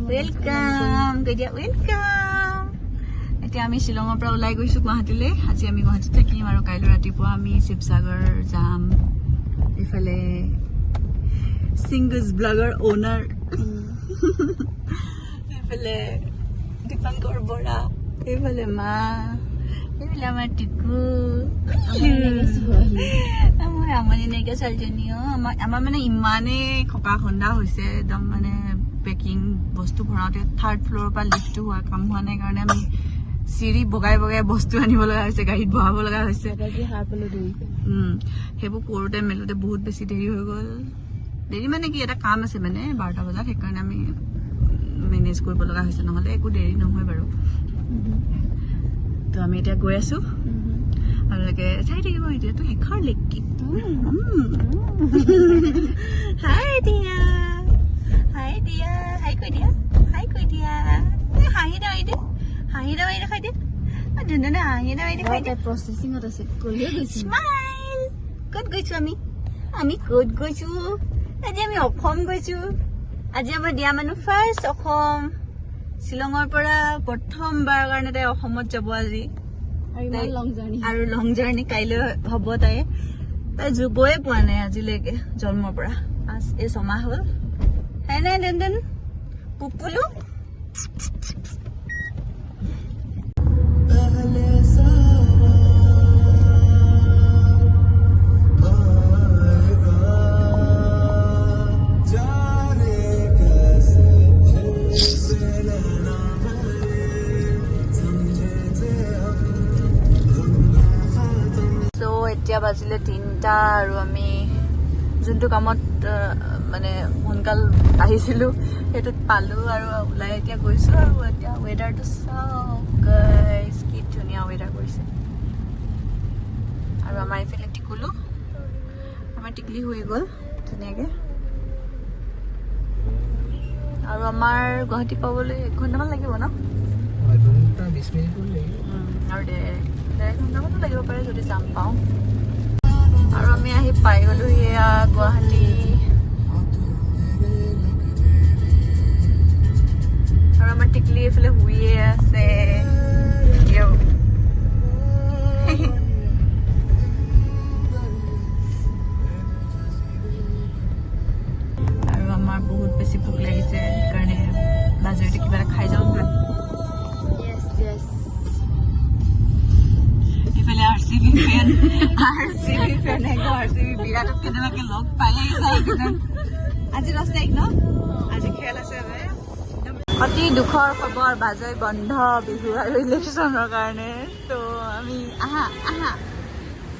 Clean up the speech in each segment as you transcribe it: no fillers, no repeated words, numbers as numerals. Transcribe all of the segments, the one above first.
Welcome गया welcome এতিয়া আমি শিলঙৰ পৰা ওলাই গৈছো গুৱাহাটীলৈ আজি আমি গুৱাহাটীত থাকিম আৰু কাইলৈ ৰাতিপুৱা আমি শিৱসাগৰ যাম ইফালে সিংগস ব্লগাৰ ওনাৰ ইফালে দীপঙ্কৰ বৰা ইফালে মা ইফালে আমাৰ টিকু আমাৰ আমনি নাইকা চালজনীও আমাৰ মানে ইমানে খকা খন্দা হৈছে একদম মানে পেকিং বস্তু ভৰাওঁতে থাৰ্ড ফ্লোৰৰ পৰা লিফ্ট হোৱা কাম হোৱা নাই কাৰণে আমি চিৰি বগাই বগাই বস্তু আনিব লগা হৈছে গাড়ীত বহাব লগা হৈছে সেইবোৰ কৰোঁতে মেলোতে বহুত বেছি দেৰি হৈ গ'ল দেৰি মানে কি এটা কাম আছে মানে 12টা বজাত সেইকাৰণে আমি মেনেজ কৰিব লগা হৈছে নহ'লে একো দেৰি নহয় বাৰু তো আমি এতিয়া গৈ আছো আৰু লাগে চাই থাকিব এতিয়াতো শেষৰ লেকি হাই দিয়া হাই দিয়া হাই কৈ দিয়া হাঁহি দাই দে হাঁহি দাই দেখাই দে ধুনীয়া হাঁহি দাই দেখাই দে প্ৰচেছিঙত আছে স্মাইল ক'ত গৈছো আমি ক'ত গৈছো আজি আমি অসম গৈছো আজি আমাৰ দিয়া মানুহ ফাৰ্ষ্ট অসম শিলঙৰ পৰা প্ৰথমবাৰ কাৰণে তাই অসমত যাব আজি আৰু লং জাৰ্ণি কাইলৈ হ'ব তাই যোগয়ে পোৱা নাই আজিলৈকে জন্মৰ পৰা এই ছমাহ হ'ল হয় নাই দেন পুপুলু এতিয়া বাজিলে 3টা আৰু আমি যোনটো কামত মানে সোনকাল আহিছিলো সেইটোত পালো আৰু ওলাই এতিয়া গৈছো আৰু এতিয়া ৱেডাৰটো চাওক গাইজ কি ধুনীয়া ৱেডাৰ কৰিছে আৰু আমাৰ এইফালে টিকুলো আমাৰ টিকলি হৈ গ'ল ধুনীয়াকে আৰু আমাৰ গুৱাহাটী পাবলৈ 1 ঘণ্টামান লাগিব ন 20 মিনিট আৰু 1.5 ঘণ্টামানো লাগিব পাৰে যদি যাম পাওঁ আৰু আমি আহি পাই গ'লো এয়া গুৱাহাটী আৰু আমাৰ টিকলি এইফালে শুইয়ে আছে আৰু আমাৰ বহুত বেছি ভোক লাগিছে সেইকাৰণে বাজাৰতে কিবা এটা খাই যাওঁ ভাত RCB fan RCB বিৰাটক কেনেবাকে লগ পালেই যায় আজি 10 তাৰিখ ন আজি খেল আছে অতি দুখৰ খবৰ বাজৈ বন্ধ বিহু আৰু ইলেকশ্যনৰ কাৰণে তো আমি আহা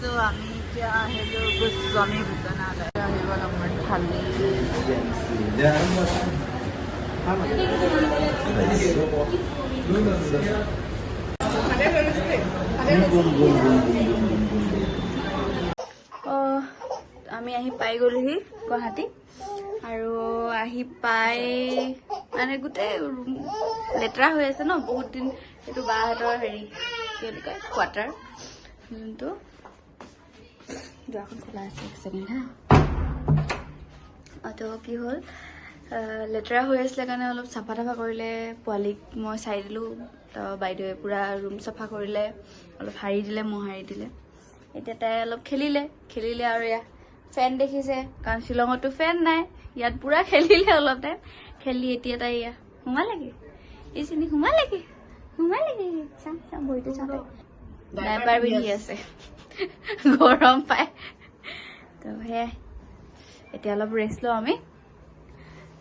তো আমি এতিয়া আহিলো গোস্বামী ভূটানালয় আহিব নম্বৰ খালি আমি আহি পাই গ'লোহি গুৱাহাটী আৰু আহি পাই মানে গোটেই লেতেৰা হৈ আছে ন বহুত দিন এইটো বাহঁতৰ হেৰি কি বুলি কয় কোৱাৰ্টাৰ যোনটো দুৱাৰখন খোলা আছে 1 ছেকেণ্ড তো কি হ'ল লেতেৰা হৈ আছিলে কাৰণে অলপ চাফা কৰিলে পোৱালীক মই চাই দিলোঁ তো বাইদেৱে পূৰা ৰুম চাফা কৰিলে অলপ সাৰি দিলে মোহাৰি দিলে এতিয়া তাই অলপ খেলিলে আৰু ইয়াত ফেন দেখিছে কাৰণ শ্বিলঙতো ফেন নাই ইয়াত পূৰা খেলিলে অলপ টাইম খেলি এতিয়া তাই সোমালেগে এইখিনি সোমালেগে চাম ভৰিটো চাম ডাইপাৰ পিন্ধি আছে গৰম পায় তো সেয়াই এতিয়া অলপ ৰেষ্ট লওঁ আমি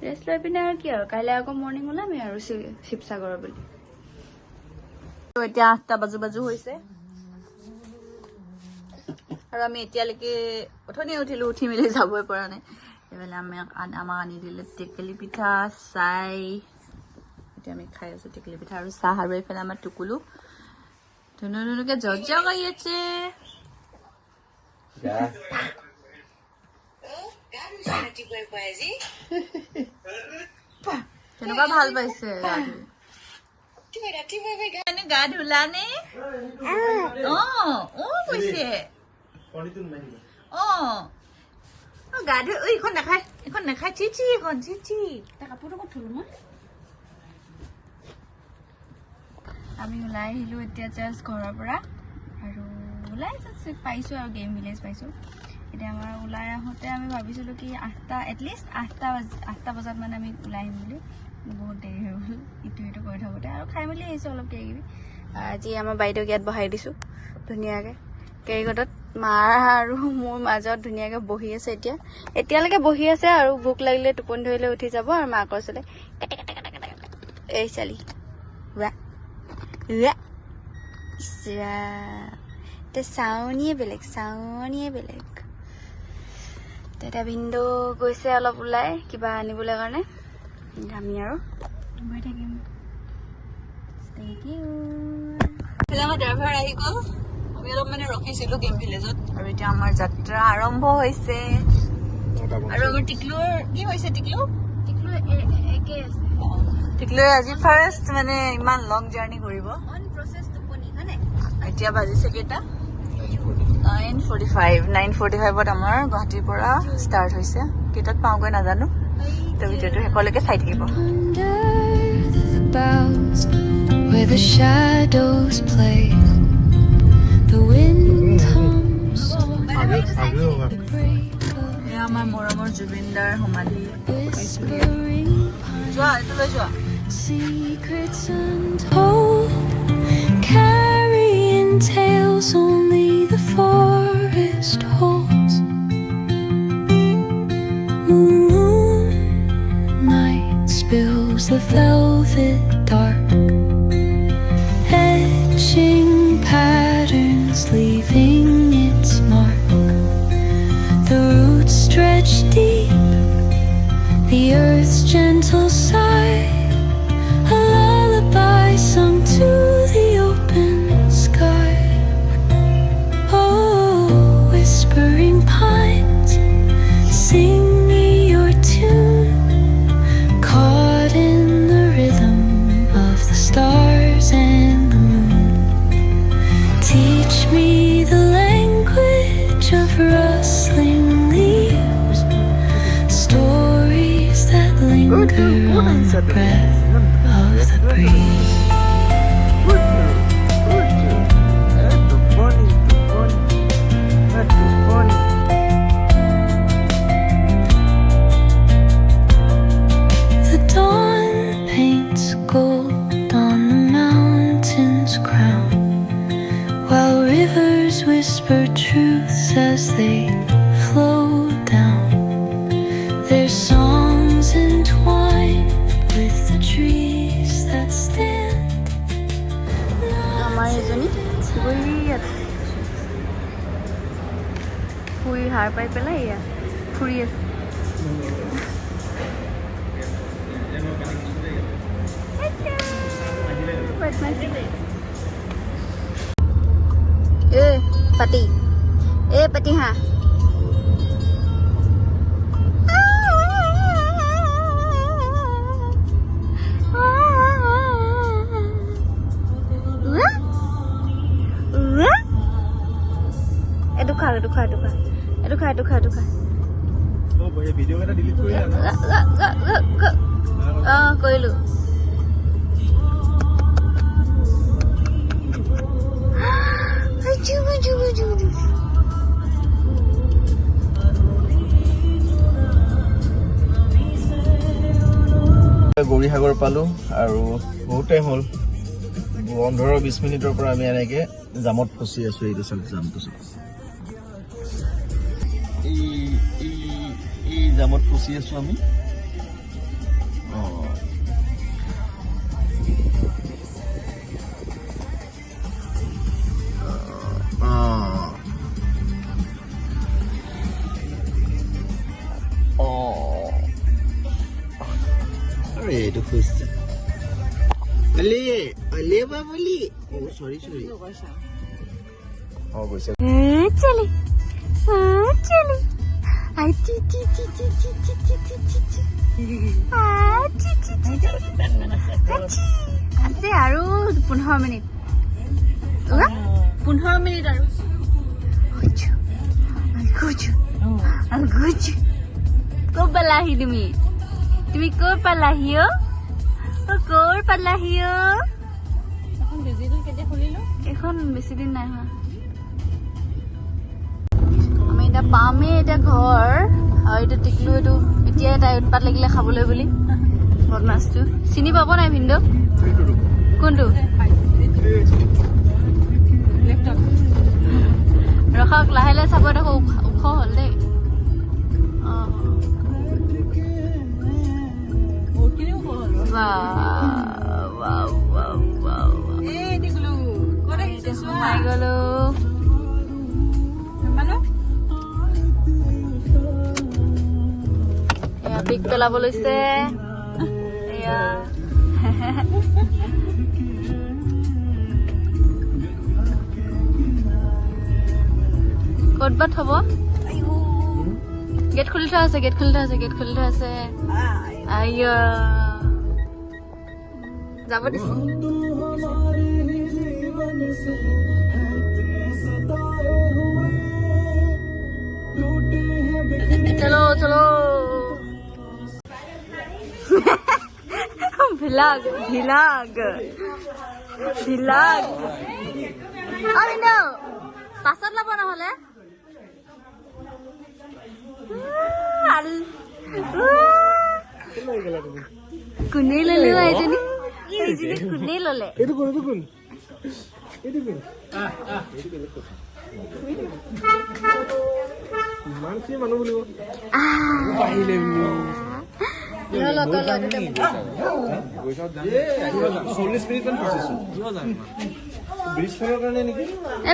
ৰেষ্ট লৈ পিনে আৰু কি আৰু কাইলৈ আকৌ মৰ্ণিং ওলামেই আৰু শিৱসাগৰৰ বুলি এতিয়া 8টা বাজু হৈছে আৰু আমি এতিয়ালৈকে অথনি উঠি মেলি যাবই পৰা নাই এইফালে আমাক আনি দিলে টেকেলি পিঠা চাই এতিয়া আমি খাই আছো টেকেলি পিঠা আৰু চাহ আৰু এইফালে আমাৰ টুকুলো ধুনুকে জজা কৰি আছে কেনেকুৱা ভাল পাইছে গা ধুলা নে কৈছে গা ধুই এইখন নাখায় চিচি এখন চিচি তাৰ কাপোৰটো ক'ত থলো মই আমি ওলাই আহিলোঁ এতিয়া জাষ্ট ঘৰৰ পৰা আৰু ওলাই জাষ্ট পাইছোঁ আৰু গেম ভিলেজ পাইছোঁ এতিয়া আমাৰ ওলাই আহোঁতে আমি ভাবিছিলোঁ কি 8টা এটলিষ্ট 8টা বজাত মানে আমি ওলাই আহিম বুলি বহুত দেৰি হৈ গ'ল ইটো কৰি থাকোঁতে আৰু খাই মেলি আহিছোঁ অলপ কিবাকিবি আজি আমাৰ বাইদেউক ইয়াত বহাই দিছোঁ ধুনীয়াকৈ কেৰিকটত মাৰ আৰু মোৰ মাজত ধুনীয়াকৈ বহি আছে এতিয়ালৈকে বহি আছে আৰু ভোক লাগিলে টোপনি ধৰিলে উঠি যাব আৰু মাকৰ ওচৰলৈ এই চালি ৱা ইছৰা তে চাউনিয়ে বেলেগ তেতিয়া ভিনদেউ গৈছে অলপ ওলাই কিবা আনিবলৈ কাৰণে আমি আৰু বহি থাকিম আমাৰ ড্ৰাইভাৰ আহি গ'ল আমি অলপ মানে ৰখিছিলোঁ গেম ভিলেজত আৰু এতিয়া আমাৰ যাত্ৰা আৰম্ভ হৈছে আৰু আমাৰ টিকলুৰ কি হৈছে টিকলু একে আছে টিকলুৱে আজি ফাৰ্ষ্ট মানে ইমান লং জাৰ্ণি কৰিব অন প্ৰচেছ টোপনি হয়নে এতিয়া বাজিছে কেইটা 9:45ত আমাৰ গুৱাহাটীৰ পৰা ষ্টাৰ্ট হৈছে কেইটাত পাওঁগৈ নাজানো তো ভিডিঅ'টো শেষলৈকে চাই থাকিব Where the shadows play, the wind hums the break of এয়া আমাৰ মৰমৰ জুবিনদাৰ সমাধি whispering যোৱা এইটো লৈ যোৱা secrets untold, carrying tales only the forest holds. Moonlight spills the velvet dark, etching patterns, leaving its mark. The roots stretch deep, the earth's gentle sigh, a lullaby sung to the open sky. Oh, whispering pines, sing me your tune, caught in the rhythm of the stars and the moon. Teach me the language of rustling leaves, stories that linger on the breath of the breeze. The dawn paints gold on the mountain's crown, while rivers whisper truths as they flow down. Their songs entwined with the trees that stand. আমাৰ এজনী শুই হাৰ পাই পেলাই এয়া ফুৰি আছে পাতি হা এইটো খা কৰিলো গৌৰীসাগৰ পালো আৰু বহুত টাইম হ'ল 15-20 মিনিটৰ পৰা আমি এনেকে জামত ফচি আছো এইটো চাওক জামটো চাওক এই জামত ফচি আছো আমি এইটো খুঁজছে আছে আৰু 15 মিনিট 15 মিনিট আৰু ক'ৰ পালাহি তুমি ক'ৰ পালাহি ক'ৰ পালাহি এখন বেছি দিন নাই হোৱা আমি এতিয়া পামেই এতিয়া ঘৰ আৰু এতিয়া টিকলো এইটো এতিয়াই তাই উৎপাত লাগিলে খাবলৈ বুলি বদমাছটো চিনি পাব নাই ভিনদেউ কোনটো ৰখাওক লাহে লাহে চাব দেখো ওখ হ'ল দেই সোমাই গলো এয়া পিক পেলাব লৈছে এয়া ক'ত বা থব গেট খুলি থোৱা আছে গেট খুলি থোৱা আছে গেট খুলি থোৱা আছে আইয়া যাব দিছে চলো চলো ভিলাগ ভিলাগ ভিলাগ আমি ন পাছত ল'ব নহ'লে কোনে ললে এইজনী এইজনী কোনে ললে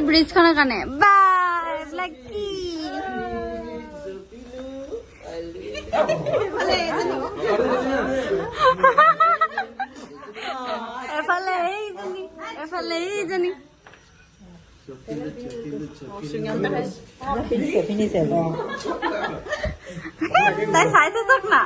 ব্ৰিজখনৰ কাৰণে বা এইবিলাক কি এফালে এইজনী এফালে এইজনী তাই চাইছে চাওক না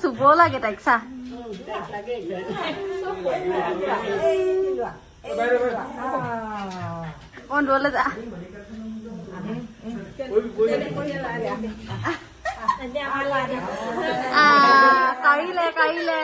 চুব লাগে তাইক চা কোন দূৰলৈ যা কাঢ়িলে কাঢ়িলে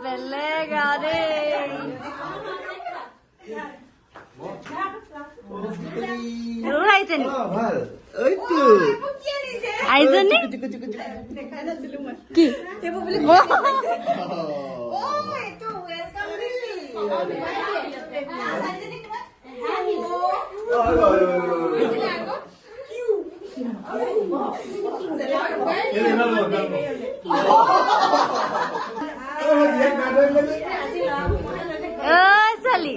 বেলেগ আইজনী কি চালি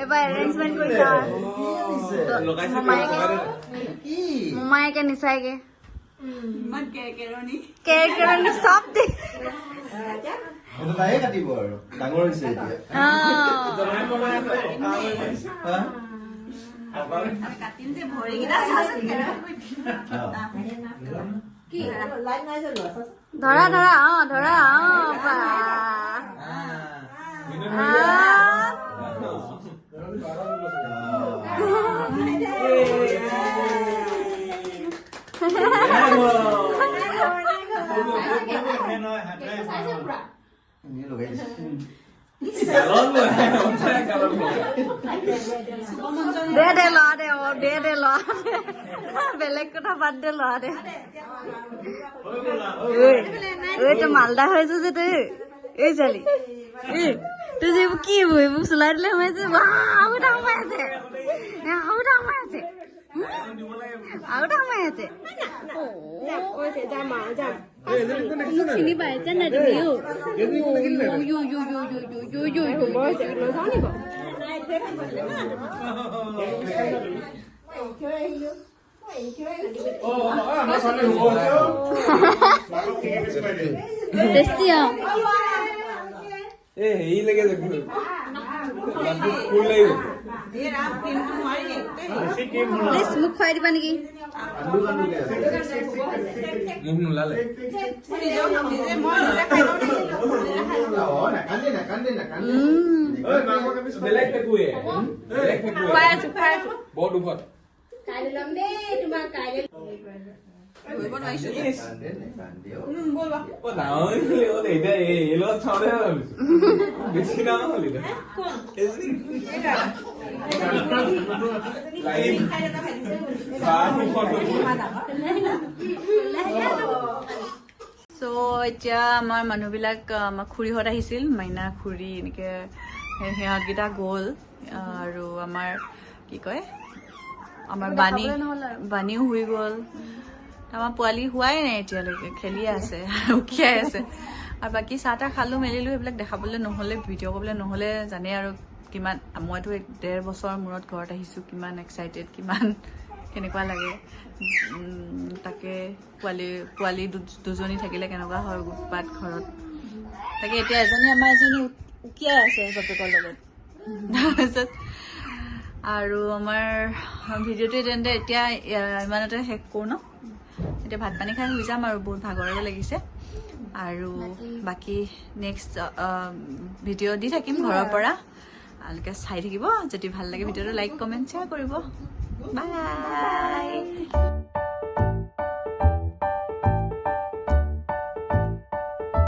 এবাৰ এৰেঞ্জমেণ্ট কৰিছা মোমায়েকে নিচাইগে কেৰকেৰণি চব দে কাটিব আৰু ডাঙৰ হৈছে এতিয়া ধৰা ধৰা ধৰা দে দে লৰা দে দে দে লৰা বেলেগ কথা বাদ দে লৰা দে তই মালদা হৈছ যে তই এই চালি তুই যে এইবোৰ কি এইবোৰ চলাই দিলে সোমাইছে আৰু এটা সোমাই আছে আৰু এটা সোমাই আছে আৰু এটা আমাৰ ইয়াতে চিনি পাই জানা তুমি টেষ্টি মোক খুৱাই দিবা নেকি চ' এতিয়া আমাৰ মানুহবিলাক আমাৰ খুৰীহঁত আহিছিল মাইনা খুৰী এনেকৈ সিহঁতকেইটা গ'ল আৰু আমাৰ কি কয় আমাৰ বাণীও শুই গ'ল আমাৰ পোৱালি হোৱাই নাই এতিয়ালৈকে খেলিয়ে আছে উকিয়াই আছে আৰু বাকী চাহ তাহ খালোঁ মেলিলোঁ সেইবিলাক দেখাবলৈ নহ'লে ভিডিঅ' কৰিবলৈ নহ'লে জানে আৰু কিমান মইতো 1.5 বছৰ মূৰত ঘৰত আহিছোঁ কিমান এক্সাইটেড কিমান কেনেকুৱা লাগে তাকে পোৱালি দুজনী থাকিলে কেনেকুৱা হয় উৎপাত ঘৰত তাকে এতিয়া আমাৰ এজনী উকিয়াই আছে বাপেকৰ লগত তাৰপিছত আৰু আমাৰ ভিডিঅ'টো তেন্তে এতিয়া ইমানতে শেষ কৰোঁ ন এতিয়া ভাত পানী খাই শুই যাম আৰু বহুত ভাগৰে লাগিছে আৰু বাকী নেক্সট ভিডিঅ' দি থাকিম ঘৰৰ পৰা আপোনালোকে চাই থাকিব যদি ভাল লাগে ভিডিঅ'টো লাইক কমেণ্ট শ্বেয়াৰ কৰিব বাই